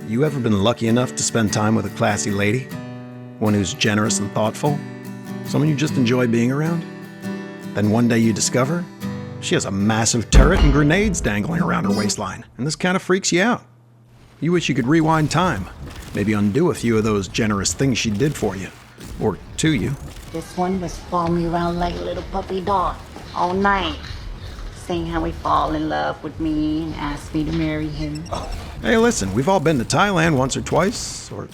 You ever been lucky enough to spend time with a classy lady? One who's generous and thoughtful? Someone you just enjoy being around? Then one day you discover she has a massive turret and grenades dangling around her waistline, and this kind of freaks you out. You wish you could rewind time, maybe undo a few of those generous things she did for you, or to you. This one was following me around like a little puppy dog all night, saying how he fall in love with me and asked me to marry him. Hey, listen, we've all been to Thailand once or twice, or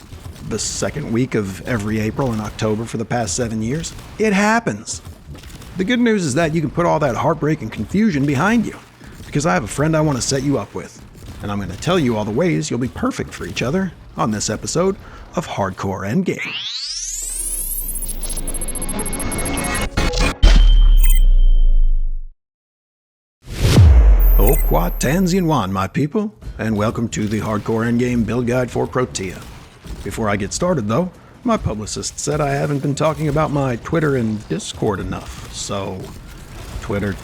the second week of every April and October for the past 7 years. It happens. The good news is that you can put all that heartbreak and confusion behind you, because I have a friend I want to set you up with, and I'm going to tell you all the ways you'll be perfect for each other on this episode of Hardcore Endgame. O Kwa Tanzien Wan, my people, and welcome to the Hardcore Endgame build guide for Protea. Before I get started though, my publicist said I haven't been talking about my Twitter and Discord enough, so Twitter,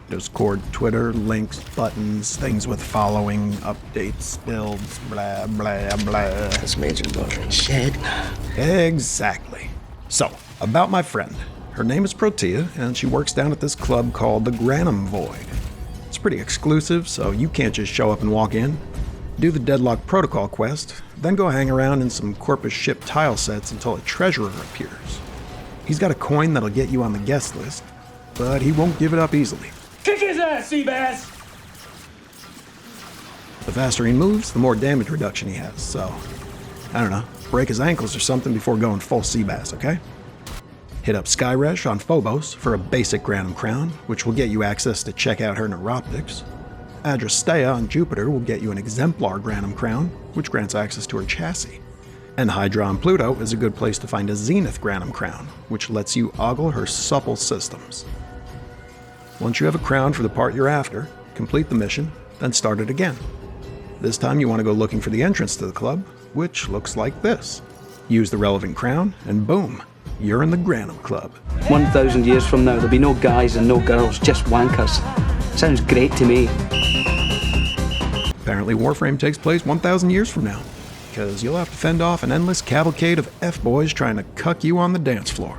Discord, Twitter, links, buttons, things with following, updates, builds, blah, blah, blah. That's major butter. Shit. Exactly. So, about my friend. Her name is Protea, and she works down at this club called the Granum Void. It's pretty exclusive, so you can't just show up and walk in. Do the Deadlock Protocol quest, then go hang around in some Corpus ship tile sets until a treasurer appears. He's got a coin that'll get you on the guest list, but he won't give it up easily. Kick his ass, Seabass! The faster he moves, the more damage reduction he has, so I don't know, break his ankles or something before going full Seabass, okay? Hit up Skyresh on Phobos for a basic Granum crown, which will get you access to check out her neuroptics. Adrastea on Jupiter will get you an exemplar Granum crown, which grants access to her chassis. And Hydra on Pluto is a good place to find a Zenith Granum crown, which lets you ogle her supple systems. Once you have a crown for the part you're after, complete the mission, then start it again. This time you want to go looking for the entrance to the club, which looks like this. Use the relevant crown, and boom, you're in the Granum Club. 1,000 years from now, there'll be no guys and no girls, just wankers. Sounds great to me. Apparently Warframe takes place 1,000 years from now, because you'll have to fend off an endless cavalcade of F-boys trying to cuck you on the dance floor.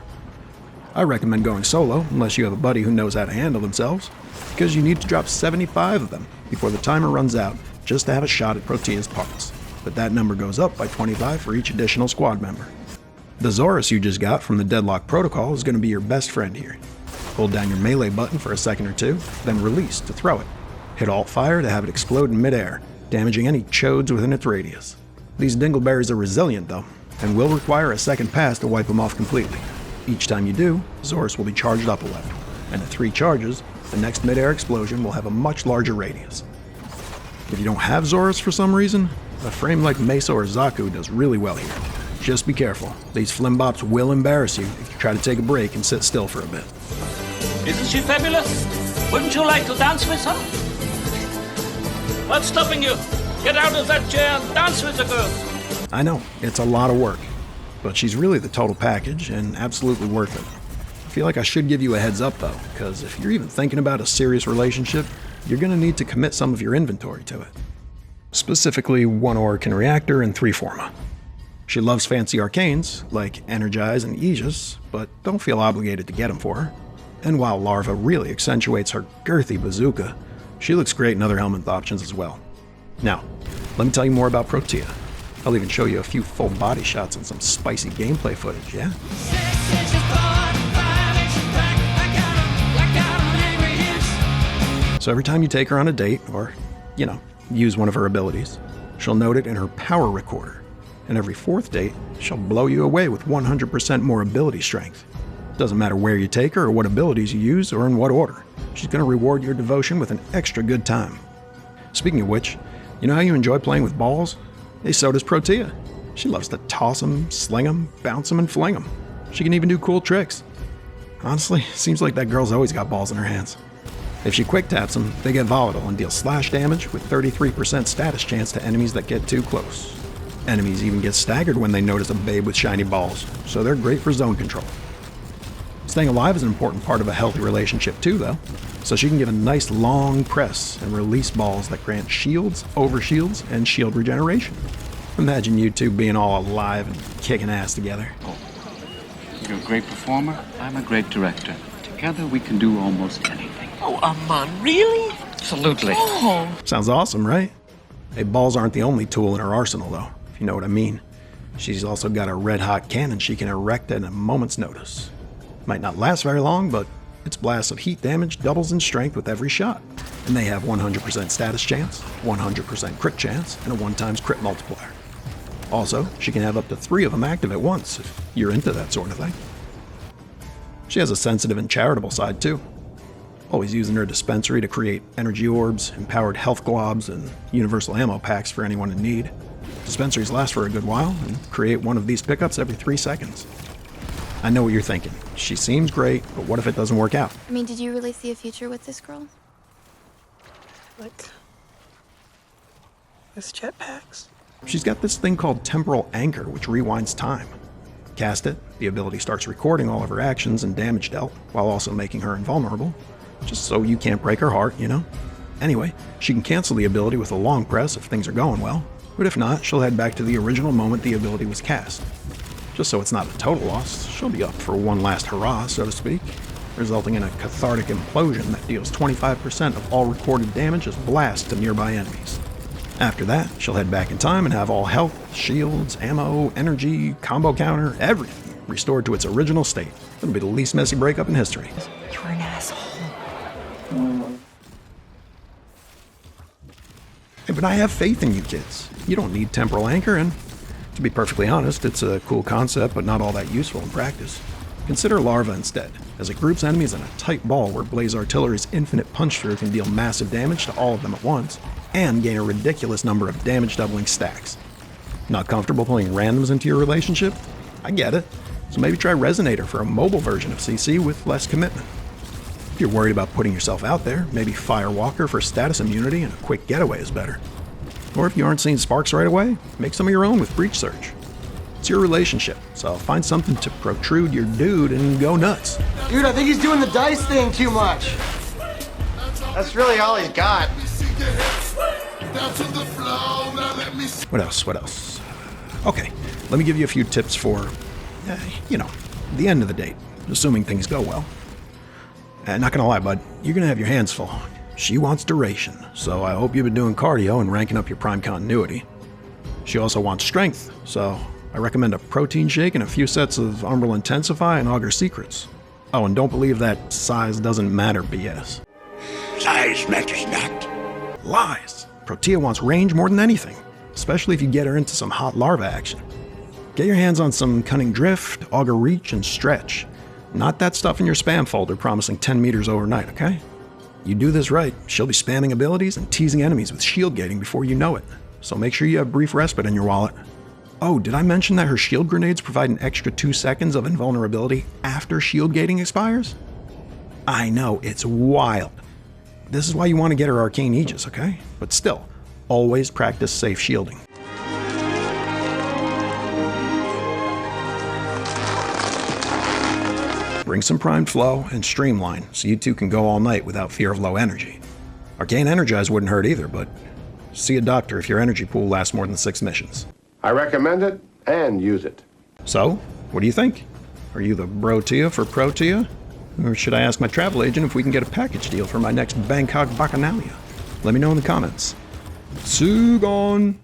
I recommend going solo, unless you have a buddy who knows how to handle themselves, because you need to drop 75 of them before the timer runs out just to have a shot at Protea's parts. But that number goes up by 25 for each additional squad member. The Zorus you just got from the Deadlock Protocol is going to be your best friend here. Hold down your melee button for a second or two, then release to throw it. Hit Alt-Fire to have it explode in midair, damaging any chodes within its radius. These dingleberries are resilient though, and will require a second pass to wipe them off completely. Each time you do, Zorus will be charged up a level, and at 3 charges, the next midair explosion will have a much larger radius. If you don't have Zorus for some reason, a frame like Mesa or Zaku does really well here. Just be careful, these flimbops will embarrass you if you try to take a break and sit still for a bit. Isn't she fabulous? Wouldn't you like to dance with her? What's stopping you? Get out of that chair and dance with the girl. I know, it's a lot of work, but she's really the total package and absolutely worth it. I feel like I should give you a heads up though, because if you're even thinking about a serious relationship, you're going to need to commit some of your inventory to it. Specifically 1 Orican Reactor and 3 Forma. She loves fancy arcanes, like Energize and Aegis, but don't feel obligated to get them for her. And while Larva really accentuates her girthy bazooka, she looks great in other helminth options as well. Now, let me tell you more about Protea. I'll even show you a few full body shots and some spicy gameplay footage, yeah? So every time you take her on a date, or, use one of her abilities, she'll note it in her power recorder. And every 4th date, she'll blow you away with 100% more ability strength. Doesn't matter where you take her or what abilities you use or in what order. She's going to reward your devotion with an extra good time. Speaking of which, you know how you enjoy playing with balls? Hey, so does Protea. She loves to toss them, sling them, bounce them, and fling them. She can even do cool tricks. Honestly, seems like that girl's always got balls in her hands. If she quick taps them, they get volatile and deal slash damage with 33% status chance to enemies that get too close. Enemies even get staggered when they notice a babe with shiny balls, so they're great for zone control. Staying alive is an important part of a healthy relationship too, though, so she can give a nice long press and release balls that grant shields, overshields, and shield regeneration. Imagine you two being all alive and kicking ass together. You're a great performer. I'm a great director. Together we can do almost anything. Oh, Armand, really? Absolutely. Oh. Sounds awesome, right? Hey, balls aren't the only tool in her arsenal, though, if you know what I mean. She's also got a red-hot cannon she can erect at a moment's notice. Might not last very long, but its blast of heat damage doubles in strength with every shot. And they have 100% status chance, 100% crit chance, and a 1x crit multiplier. Also, she can have up to 3 of them active at once, if you're into that sort of thing. She has a sensitive and charitable side, too. Always using her dispensary to create energy orbs, empowered health globs, and universal ammo packs for anyone in need. Dispensaries last for a good while, and create one of these pickups every 3 seconds. I know what you're thinking. She seems great, but what if it doesn't work out? I mean, did you really see a future with this girl? Like, with jetpacks? She's got this thing called Temporal Anchor, which rewinds time. Cast it, the ability starts recording all of her actions and damage dealt, while also making her invulnerable. Just so you can't break her heart, you know? Anyway, she can cancel the ability with a long press if things are going well, but if not, she'll head back to the original moment the ability was cast. Just so it's not a total loss, she'll be up for one last hurrah, so to speak, resulting in a cathartic implosion that deals 25% of all recorded damage as blast to nearby enemies. After that, she'll head back in time and have all health, shields, ammo, energy, combo counter, everything restored to its original state. It'll be the least messy breakup in history. You're an asshole. Hey, but I have faith in you kids. You don't need Temporal Anchor, and to be perfectly honest, it's a cool concept, but not all that useful in practice. Consider Larva instead, as it groups enemies in a tight ball where Blaze Artillery's infinite punch-through can deal massive damage to all of them at once, and gain a ridiculous number of damage-doubling stacks. Not comfortable pulling randoms into your relationship? I get it. So maybe try Resonator for a mobile version of CC with less commitment. If you're worried about putting yourself out there, maybe Firewalker for status immunity and a quick getaway is better. Or if you aren't seeing sparks right away, make some of your own with Breach Search. It's your relationship, so find something to protrude your dude and go nuts. Dude, I think he's doing the dice thing too much. That's really all he's got. What else? Okay, let me give you a few tips for, the end of the date, assuming things go well. Not gonna lie, bud, you're gonna have your hands full. She wants duration, so I hope you've been doing cardio and ranking up your prime continuity. She also wants strength, so I recommend a protein shake and a few sets of Umbral Intensify and Augur Secrets. Oh, and don't believe that size doesn't matter BS. Size matters not. Lies! Protea wants range more than anything, especially if you get her into some hot larva action. Get your hands on some Cunning Drift, Augur Reach, and Stretch. Not that stuff in your spam folder promising 10 meters overnight, okay? You do this right, she'll be spamming abilities and teasing enemies with shield gating before you know it, so make sure you have brief respite in your wallet. Oh, did I mention that her shield grenades provide an extra 2 seconds of invulnerability after shield gating expires? I know, it's wild. This is why you want to get her Arcane Aegis, okay? But still, always practice safe shielding. Bring some primed flow and streamline so you two can go all night without fear of low energy. Arcane Energize wouldn't hurt either, but see a doctor if your energy pool lasts more than 6 missions. I recommend it and use it. So, what do you think? Are you the Protea for Protea? Or should I ask my travel agent if we can get a package deal for my next Bangkok Bacchanalia? Let me know in the comments. Sugon!